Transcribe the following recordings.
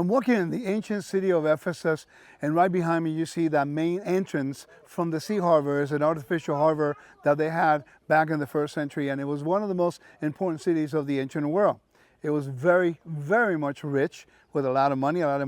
I'm walking in the ancient city of Ephesus, and right behind me you see that main entrance from the sea harbor. Is an artificial harbor that they had back in the first century, and it was one of the most important cities of the ancient world. It was very, very much rich with a lot of money, a lot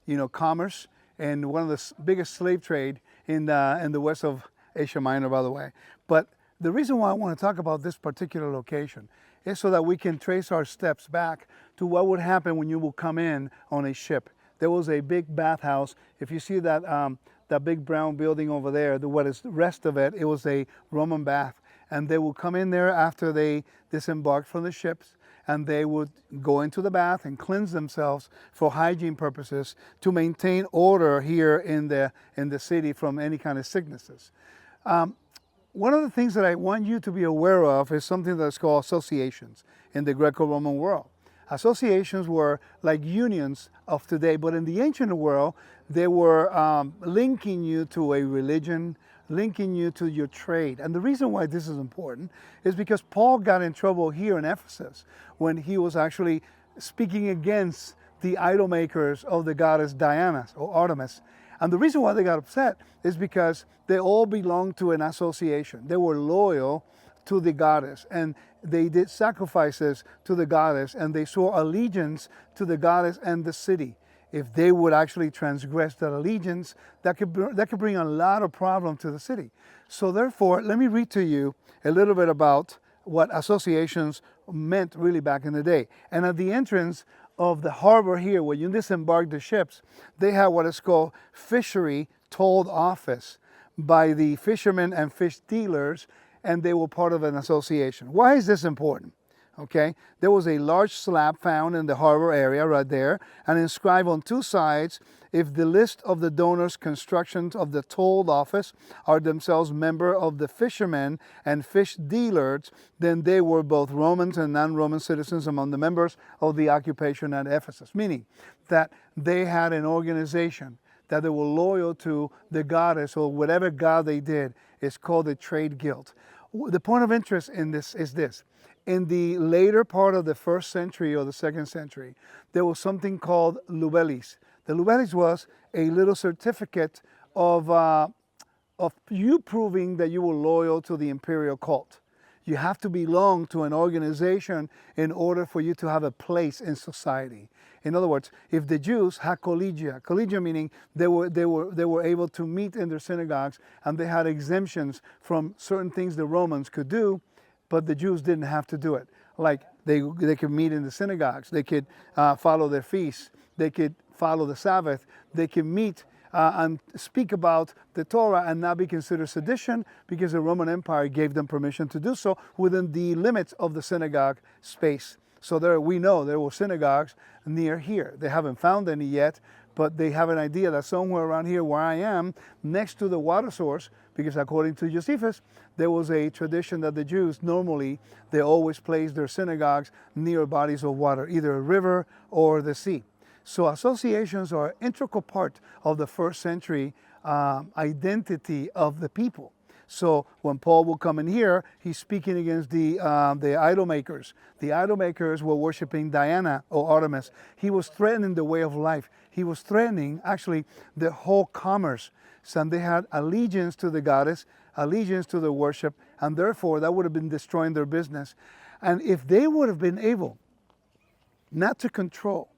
of commerce, and one of the biggest slave trade in the west of Asia Minor, by the way. But the reason why I want to talk about this particular location is so that we can trace our steps back to what would happen when you will come in on a ship. There was a big bathhouse. If you see that big brown building over there, what is the rest of it, it was a Roman bath. And they would come in there after they disembarked from the ships, and they would go into the bath and cleanse themselves for hygiene purposes to maintain order here in the city from any kind of sicknesses. One of the things that I want you to be aware of is something that's called associations in the Greco-Roman world. Associations were like unions of today, but in the ancient world, they were linking you to a religion, linking you to your trade. And the reason why this is important is because Paul got in trouble here in Ephesus when he was actually speaking against the idol makers of the goddess Diana or Artemis. And the reason why they got upset is because they all belonged to an association. They were loyal to the goddess, and they did sacrifices to the goddess, and they swore allegiance to the goddess and the city. If they would actually transgress that allegiance, that could bring a lot of problem to the city. So therefore, let me read to you a little bit about what associations meant really back in the day. And at the entrance of the harbor here, where you disembark the ships, they have what is called fishery toll office by the fishermen and fish dealers, and they were part of an association. Why is this important? Okay, there was a large slab found in the harbor area right there, and inscribed on two sides, if the list of the donors' constructions of the toll office are themselves member of the fishermen and fish dealers, then they were both Romans and non-Roman citizens among the members of the occupation at Ephesus. Meaning that they had an organization, that they were loyal to the goddess or whatever god they did. Is called a trade guild. The point of interest in this is this. In the later part of the first century or the second century, there was something called lubelis. The lubelis was a little certificate of you proving that you were loyal to the imperial cult. You have to belong to an organization in order for you to have a place in society. In other words, if the Jews had collegia meaning they were able to meet in their synagogues, and they had exemptions from certain things the Romans could do, but the Jews didn't have to do it. Like they could meet in the synagogues, they could follow their feasts, they could follow the Sabbath, they could meet and speak about the Torah and not be considered sedition, because the Roman Empire gave them permission to do so within the limits of the synagogue space. So we know there were synagogues near here. They haven't found any yet, but they have an idea that somewhere around here where I am, next to the water source, because according to Josephus, there was a tradition that the Jews normally, they always placed their synagogues near bodies of water, either a river or the sea. So associations are an integral part of the first century identity of the people. So when Paul will come in here, he's speaking against the idol makers. The idol makers were worshiping Diana or Artemis. He was threatening the way of life. He was threatening actually the whole commerce. So they had allegiance to the goddess, allegiance to the worship, and therefore that would have been destroying their business. And if they would have been able not to control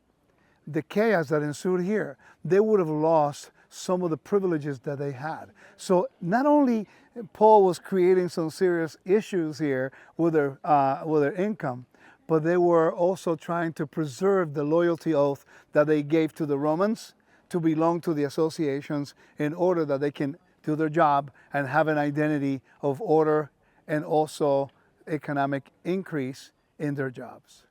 the chaos that ensued here, they would have lost some of the privileges that they had. So not only Paul was creating some serious issues here with their income, but they were also trying to preserve the loyalty oath that they gave to the Romans to belong to the associations in order that they can do their job and have an identity of order and also economic increase in their jobs.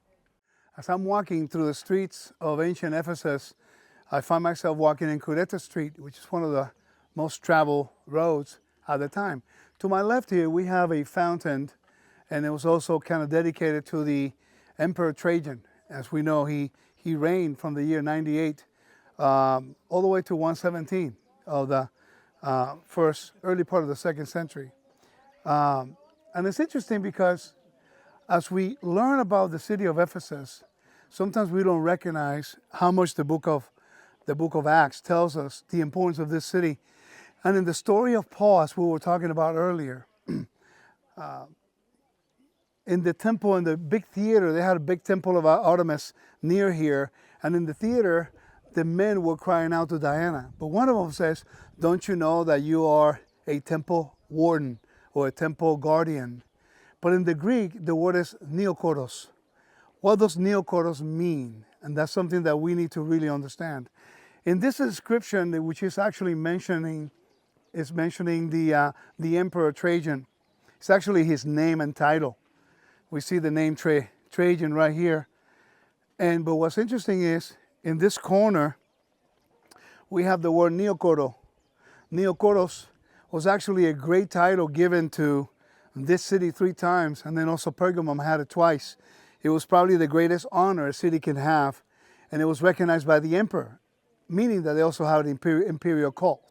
As I'm walking through the streets of ancient Ephesus, I find myself walking in Cureta Street, which is one of the most traveled roads at the time. To my left here, we have a fountain, and it was also kind of dedicated to the Emperor Trajan. As we know, he reigned from the year 98 all the way to 117 of the early part of the second century. And it's interesting because as we learn about the city of Ephesus, sometimes we don't recognize how much the book of Acts tells us the importance of this city. And in the story of Paul, as we were talking about earlier, in the temple, in the big theater, they had a big temple of Artemis near here. And in the theater, the men were crying out to Diana. But one of them says, don't you know that you are a temple warden or a temple guardian? But in the Greek, the word is neokoros. What does neokoros mean? And that's something that we need to really understand. In this description, which is actually mentioning the Emperor Trajan. It's actually his name and title. We see the name Trajan right here. But what's interesting is, in this corner, we have the word neokoro. Neokoros was actually a great title given to this city 3 times, and then also Pergamum had it twice. It was probably the greatest honor a city can have, and it was recognized by the emperor, meaning that they also have an imperial cult.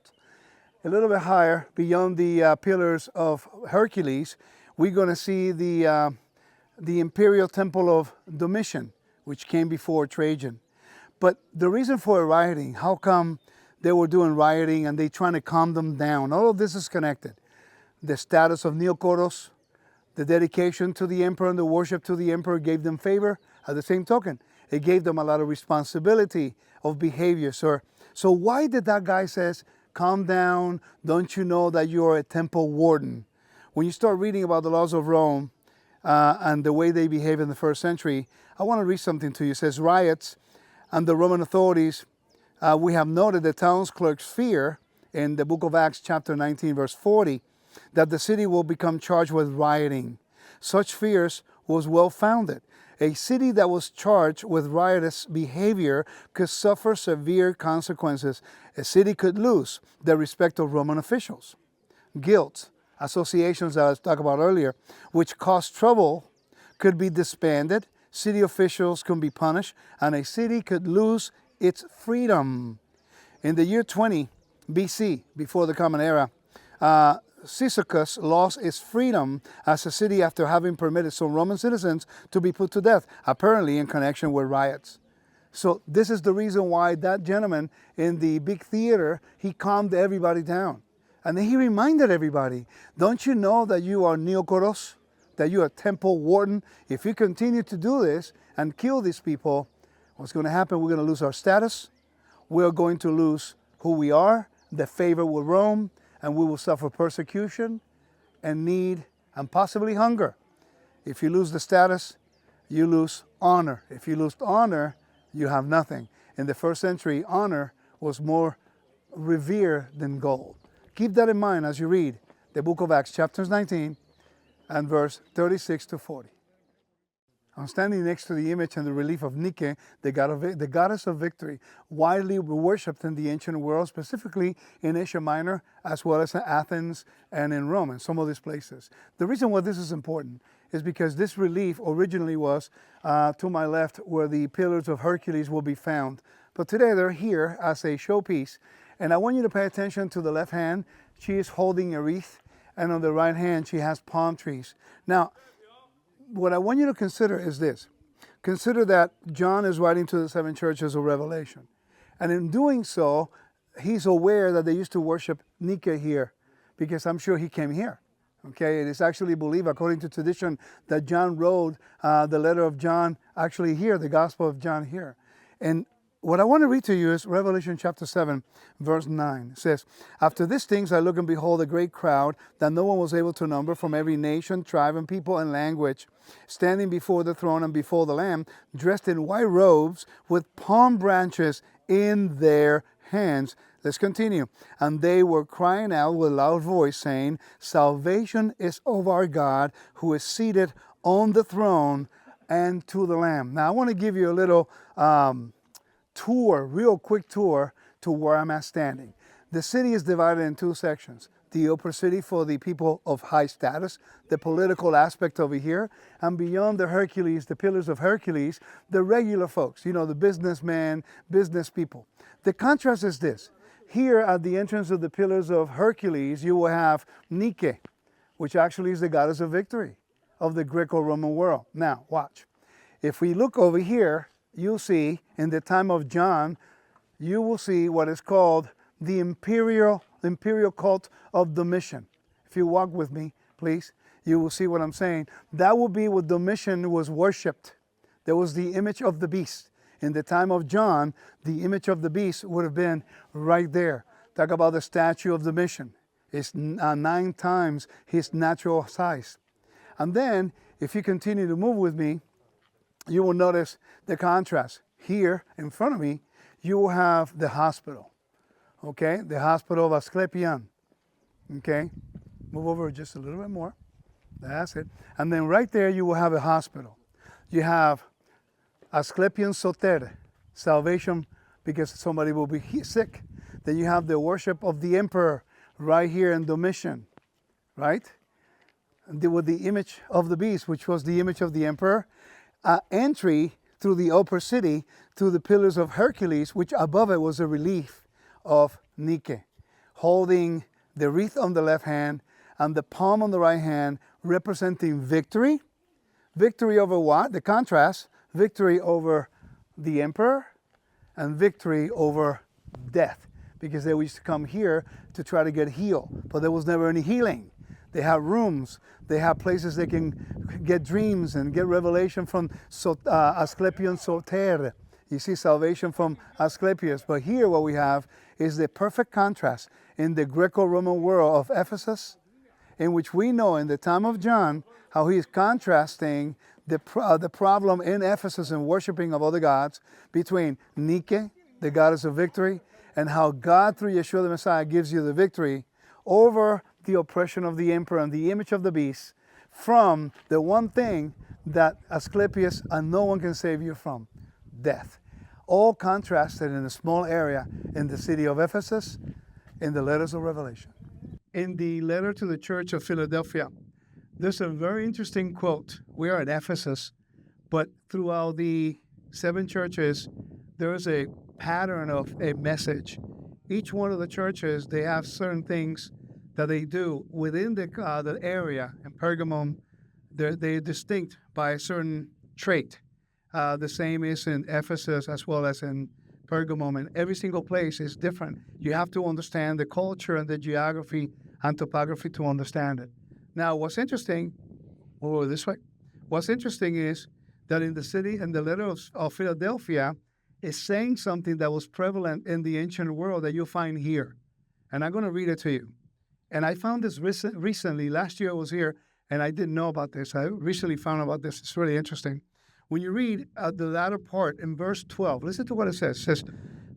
A little bit higher, beyond the pillars of Hercules, we're going to see the imperial temple of Domitian, which came before Trajan. But the reason for rioting, how come they were doing rioting and they trying to calm them down? All of this is connected. The status of neokoros, the dedication to the emperor and the worship to the emperor gave them favor. At the same token, it gave them a lot of responsibility of behavior. So why did that guy says, calm down, don't you know that you're a temple warden? When you start reading about the laws of Rome and the way they behave in the first century, I want to read something to you. It says, riots and the Roman authorities, we have noted the town's clerks fear in the book of Acts chapter 19 verse 40 that the city will become charged with rioting. Such fears was well founded. A city that was charged with riotous behavior could suffer severe consequences. A city could lose the respect of Roman officials. Guilt, associations that I talked about earlier, which cause trouble, could be disbanded. City officials can be punished, and a city could lose its freedom. In the year 20 BC, before the Common Era, Cyzicus lost its freedom as a city after having permitted some Roman citizens to be put to death, apparently in connection with riots. So this is the reason why that gentleman in the big theater, he calmed everybody down. And then he reminded everybody, don't you know that you are neokoros, that you are temple warden? If you continue to do this and kill these people, what's going to happen? We're going to lose our status. We're going to lose who we are, the favor with Rome, and we will suffer persecution and need and possibly hunger. If you lose the status, you lose honor. If you lose honor, you have nothing. In the first century, honor was more revered than gold. Keep that in mind as you read the book of Acts, chapters 19 and verse 36 to 40. I'm standing next to the image and the relief of Nike, the goddess of victory, widely worshipped in the ancient world, specifically in Asia Minor, as well as in Athens and in Rome, and some of these places. The reason why this is important is because this relief originally was to my left where the pillars of Hercules will be found. But today they're here as a showpiece. And I want you to pay attention to the left hand. She is holding a wreath, and on the right hand she has palm trees. Now, what I want you to consider is this. Consider that John is writing to the 7 churches of Revelation. And in doing so, he's aware that they used to worship Nike here, because I'm sure he came here. Okay, it is actually believed, according to tradition, that John wrote the letter of John actually here, the Gospel of John here. And what I want to read to you is Revelation chapter 7, verse 9. It says, after these things I look and behold a great crowd that no one was able to number, from every nation, tribe, and people and language, standing before the throne and before the Lamb, dressed in white robes with palm branches in their hands. Let's continue. And they were crying out with a loud voice, saying, salvation is of our God, who is seated on the throne, and to the Lamb. Now I want to give you a little real quick tour to where I'm at standing. The city is divided in 2 sections. The upper city for the people of high status, the political aspect over here, and beyond the Hercules, the pillars of Hercules, the regular folks, the businessmen, business people. The contrast is this. Here at the entrance of the pillars of Hercules, you will have Nike, which actually is the goddess of victory of the Greco-Roman world. Now, watch. If we look over here, you'll see in the time of John, you will see what is called the imperial cult of Domitian. If you walk with me, please, you will see what I'm saying. That will be what Domitian was worshipped. There was the image of the beast. In the time of John, the image of the beast would have been right there. Talk about the statue of Domitian. It's 9 times his natural size. And then, if you continue to move with me, you will notice the contrast. Here, in front of me, you will have the hospital. Okay, the hospital of Asclepion. Okay, move over just a little bit more. That's it. And then right there, you will have a hospital. You have Asclepion Soter, salvation because somebody will be sick. Then you have the worship of the emperor right here in Domitian, right? And with the image of the beast, which was the image of the emperor. Entry through the upper city, through the pillars of Hercules, which above it was a relief of Nike, holding the wreath on the left hand and the palm on the right hand, representing victory. Victory over what? The contrast, victory over the emperor and victory over death, because they used to come here to try to get healed, but there was never any healing. They have rooms, they have places they can get dreams and get revelation from Asclepion Soter. You see salvation from Asclepius. But here what we have is the perfect contrast in the Greco-Roman world of Ephesus, in which we know in the time of John how he is contrasting the problem in Ephesus in worshiping of other gods between Nike, the goddess of victory, and how God through Yeshua the Messiah gives you the victory over the oppression of the emperor and the image of the beast, from the one thing that Asclepius and no one can save you from, death. All contrasted in a small area in the city of Ephesus in the letters of Revelation. In the letter to the church of Philadelphia, there's a very interesting quote. We are at Ephesus, but throughout the 7 churches, there is a pattern of a message. Each one of the churches, they have certain things that they do within the area. In Pergamum, they're distinct by a certain trait. The same is in Ephesus as well as in Pergamum, and every single place is different. You have to understand the culture and the geography and topography to understand it. Now, what's interesting, this way. What's interesting is that in the city, in the letter of Philadelphia, is saying something that was prevalent in the ancient world that you'll find here. And I'm going to read it to you. And I found this recently. Last year I was here, and I didn't know about this. I recently found about this. It's really interesting. When you read the latter part in verse 12, listen to what it says. It says,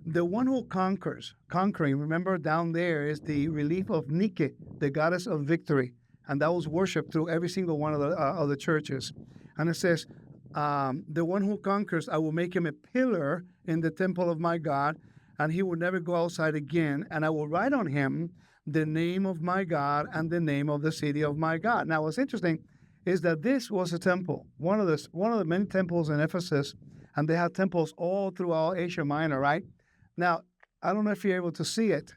the one who conquering, remember down there is the relief of Nike, the goddess of victory. And that was worshipped through every single one of the churches. And it says, the one who conquers, I will make him a pillar in the temple of my God, and he will never go outside again. And I will write on him the name of my God and the name of the city of my God. Now, what's interesting is that this was a temple, one of the many temples in Ephesus, and they had temples all throughout Asia Minor, right? Now, I don't know if you're able to see it,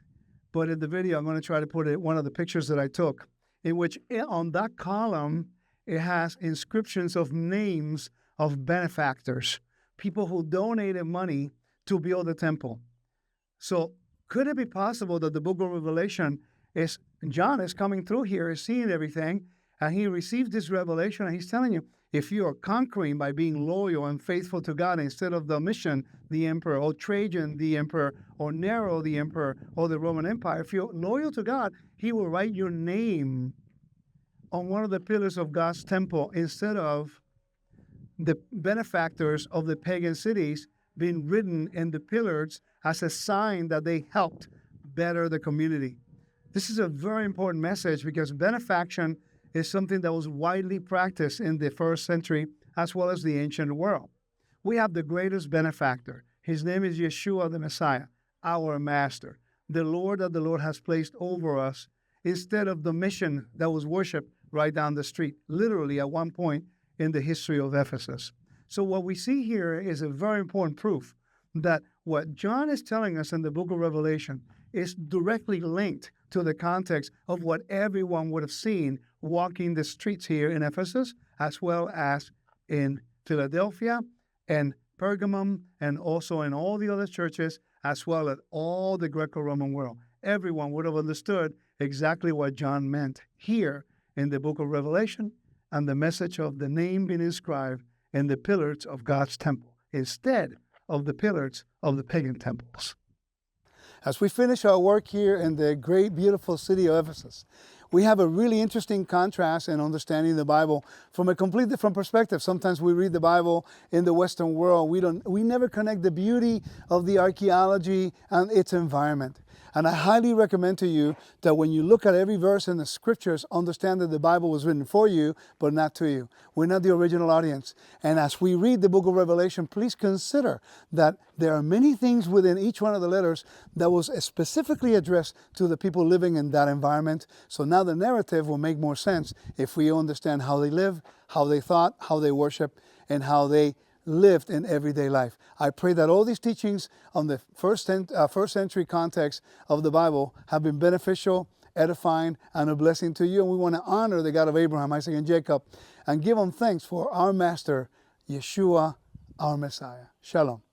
but in the video, I'm going to try to put one of the pictures that I took, in which on that column, it has inscriptions of names of benefactors, people who donated money to build the temple. So could it be possible that the book of Revelation is, John is coming through here, is seeing everything, and he received this revelation, and he's telling you, if you are conquering by being loyal and faithful to God instead of Domitian, the emperor, or Trajan, the emperor, or Nero, the emperor, or the Roman Empire, if you're loyal to God, he will write your name on one of the pillars of God's temple instead of the benefactors of the pagan cities being written in the pillars as a sign that they helped better the community. This is a very important message because benefaction is something that was widely practiced in the first century as well as the ancient world. We have the greatest benefactor. His name is Yeshua the Messiah, our master, the Lord that the Lord has placed over us instead of the mission that was worshipped right down the street, literally at one point in the history of Ephesus. So what we see here is a very important proof that what John is telling us in the book of Revelation is directly linked to the context of what everyone would have seen walking the streets here in Ephesus, as well as in Philadelphia and Pergamum and also in all the other churches, as well as all the Greco-Roman world. Everyone would have understood exactly what John meant here in the book of Revelation and the message of the name being inscribed in the pillars of God's temple instead of the pillars of the pagan temples. As we finish our work here in the great, beautiful city of Ephesus, we have a really interesting contrast in understanding the Bible from a completely different perspective. Sometimes we read the Bible in the Western world. We never connect the beauty of the archaeology and its environment. And I highly recommend to you that when you look at every verse in the scriptures, understand that the Bible was written for you, but not to you. We're not the original audience. And as we read the book of Revelation, please consider that there are many things within each one of the letters that was specifically addressed to the people living in that environment. So now the narrative will make more sense if we understand how they live, how they thought, how they worship, and how they lived in everyday life. I pray that all these teachings on the first century context of the Bible have been beneficial, edifying, and a blessing to you. And we want to honor the God of Abraham, Isaac, and Jacob and give him thanks for our Master, Yeshua, our Messiah. Shalom.